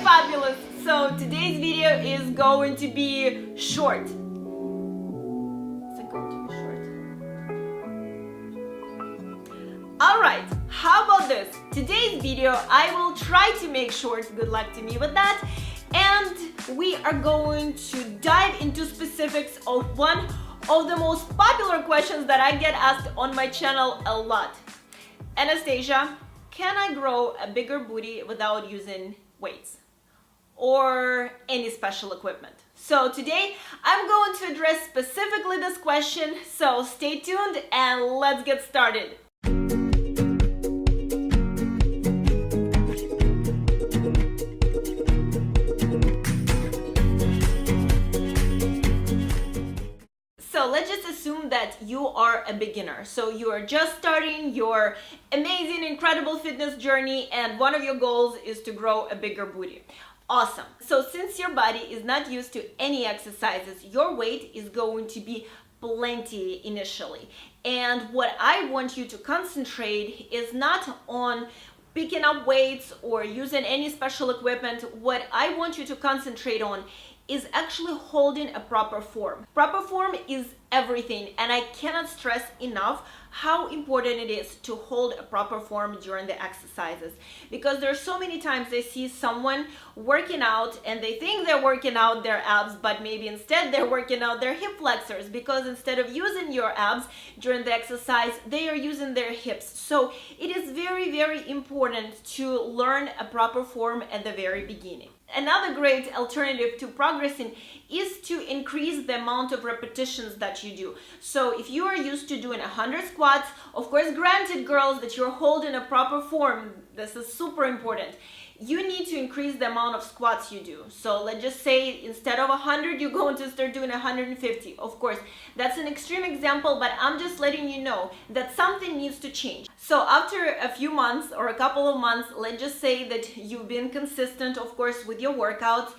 fabulous! So today's video is going to be short. Is it going to be short? Alright, how about this? Today's video I will try to make short, good luck to me with that, and we are going to dive into specifics of one of the most popular questions that I get asked on my channel a lot. Anastasia, can I grow a bigger booty without using weights or any special equipment? So today I'm going to address specifically this question, so stay tuned and let's get started. So let's just assume that you are a beginner. So you are just starting your amazing, incredible fitness journey and one of your goals is to grow a bigger booty. Awesome. So since your body is not used to any exercises, your weight is going to be plenty initially. And what I want you to concentrate is not on picking up weights or using any special equipment. What I want you to concentrate on is actually holding a proper form. Proper form is everything, and I cannot stress enough how important it is to hold a proper form during the exercises, because there are so many times I see someone working out and they think they're working out their abs, but maybe instead they're working out their hip flexors, because instead of using your abs during the exercise, they are using their hips. So it is very, very important to learn a proper form at the very beginning. Another great alternative to progressing is to increase the amount of repetitions that you do. So if you are used to doing 100 squats, of course, granted, girls, that you're holding a proper form, this is super important. You need to increase the amount of squats you do. So let's just say instead of 100, you're going to start doing 150. Of course, that's an extreme example, but I'm just letting you know that something needs to change. So after a few months or a couple of months, let's just say that you've been consistent, of course, with your workouts,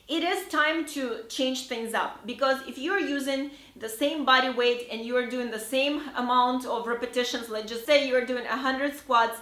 it is time to change things up, because if you're using the same body weight and you're doing the same amount of repetitions, let's just say you're doing 100 squats,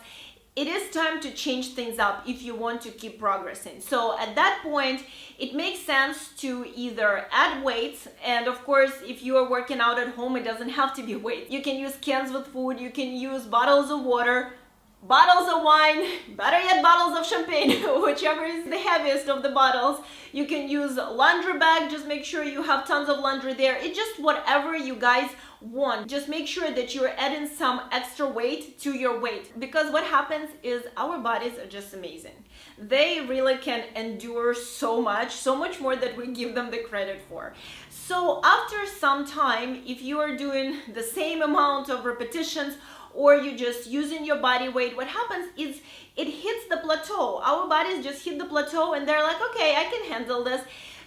it is time to change things up if you want to keep progressing. So at that point, it makes sense to either add weights, and of course, if you are working out at home, it doesn't have to be weight. You can use cans with food, you can use bottles of water, bottles of wine, better yet bottles of champagne, whichever is the heaviest of the bottles. You can use a laundry bag, just make sure you have tons of laundry there. It's just whatever you guys want. Just make sure that you're adding some extra weight to your weight, because what happens is our bodies are just amazing. They really can endure so much more than we give them the credit for. So after some time, if you are doing the same amount of repetitions or you're just using your body weight, what happens is it hits the plateau. Our bodies just hit the plateau and they're like, okay, I can handle this.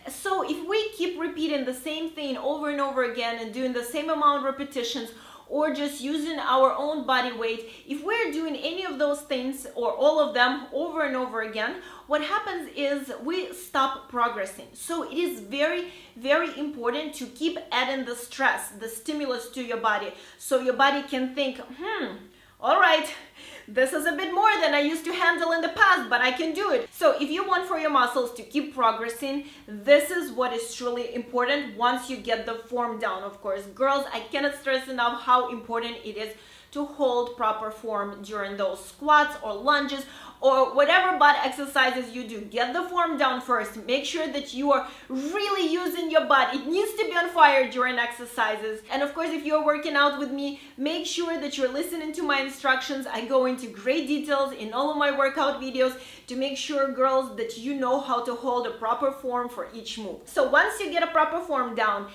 So if we keep repeating the same thing over and over again and doing the same amount of repetitions, or just using our own body weight, if we're doing any of those things or all of them over and over again, what happens is we stop progressing. So it is very, very important to keep adding the stress, the stimulus to your body, so your body can think, all right, this is a bit more than I used to handle in the past, but I can do it. So if you want for your muscles to keep progressing, this is what is truly important once you get the form down. Of course, girls, I cannot stress enough how important it is to hold proper form during those squats or lunges or whatever butt exercises you do. Get the form down first. Make sure that you are really using your butt. It needs to be on fire during exercises. And of course, if you're working out with me, make sure that you're listening to my instructions. I go into great details in all of my workout videos to make sure, girls, that you know how to hold a proper form for each move. So once you get a proper form down,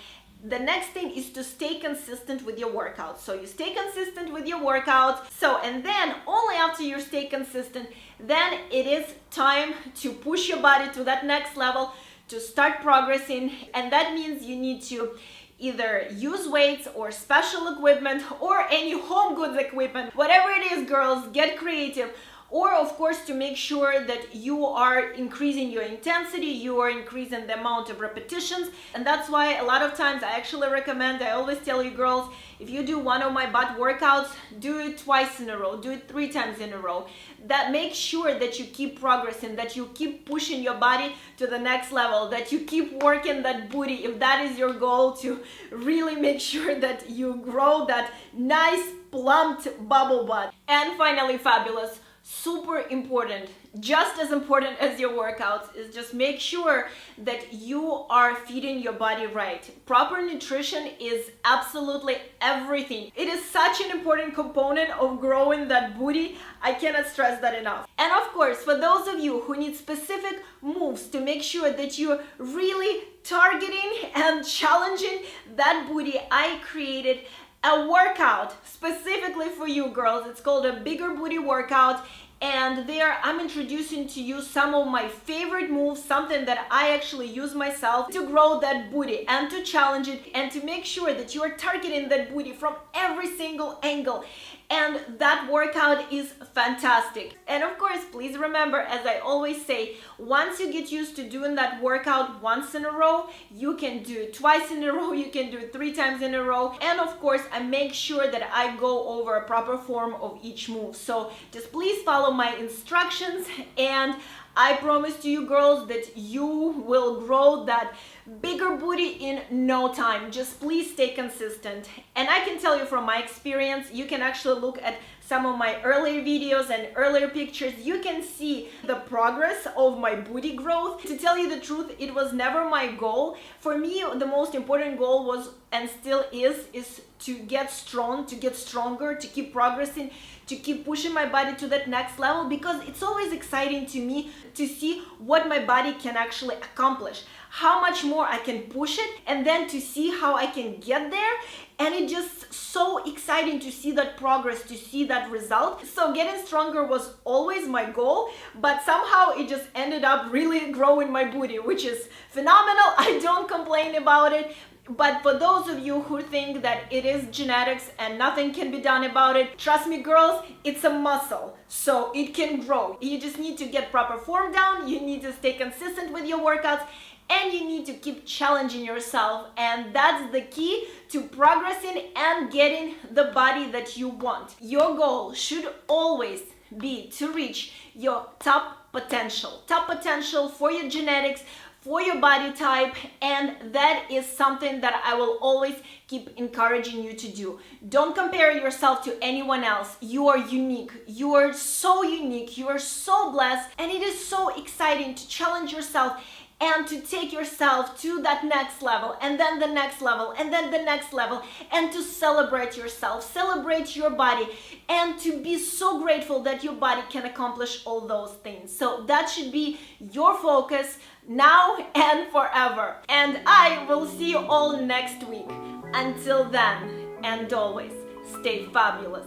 the next thing is to stay consistent with your workouts. So you stay consistent with your workouts. So, and then only after you stay consistent, then it is time to push your body to that next level, to start progressing. And that means you need to either use weights or special equipment or any home goods equipment, whatever it is, girls, get creative. or of course to make sure that you are increasing your intensity, you are increasing the amount of repetitions. And that's why a lot of times I actually recommend, I always tell you girls, if you do one of my butt workouts, do it twice in a row, do it 3 times in a row. That makes sure that you keep progressing, that you keep pushing your body to the next level, that you keep working that booty, if that is your goal, to really make sure that you grow that nice plumped bubble butt. And finally, fabulous, super important, just as important as your workouts, is just make sure that you are feeding your body right. Proper nutrition is absolutely everything. It is such an important component of growing that booty. I cannot stress that enough. And of course, for those of you who need specific moves to make sure that you're really targeting and challenging that booty, I created a workout specifically for you girls. It's called a bigger booty workout, and there I'm introducing to you some of my favorite moves, something that I actually use myself to grow that booty and to challenge it and to make sure that you are targeting that booty from every single angle. And that workout is fantastic. And of course, please remember, as I always say, once you get used to doing that workout once in a row, you can do it twice in a row, you can do it 3 times in a row. And of course, I make sure that I go over a proper form of each move. So just please follow my instructions, and I promise to you girls that you will grow that bigger booty in no time. Just please stay consistent. And I can tell you from my experience, you can actually look at some of my earlier videos and earlier pictures, you can see the progress of my booty growth. To tell you the truth, it was never my goal. For me, the most important goal was, and still is to get strong, to get stronger, to keep progressing, to keep pushing my body to that next level, because it's always exciting to me to see what my body can actually accomplish, how much more I can push it, and then to see how I can get there. And it's just so exciting to see that progress, to see that result. So getting stronger was always my goal, but somehow it just ended up really growing my booty, which is phenomenal. I don't complain about it. But for those of you who think that it is genetics and nothing can be done about it, trust me girls, it's a muscle, so it can grow. You just need to get proper form down, you need to stay consistent with your workouts, and you need to keep challenging yourself. And that's the key to progressing and getting the body that you want. Your goal should always be to reach your top potential for your genetics, for your body type, and that is something that I will always keep encouraging you to do. Don't compare yourself to anyone else. You are unique. You are so unique. You are so blessed, and it is so exciting to challenge yourself and to take yourself to that next level, and then the next level, and then the next level, and to celebrate yourself, celebrate your body, and to be so grateful that your body can accomplish all those things. So that should be your focus now and forever. And I will see you all next week. Until then, and always, stay fabulous.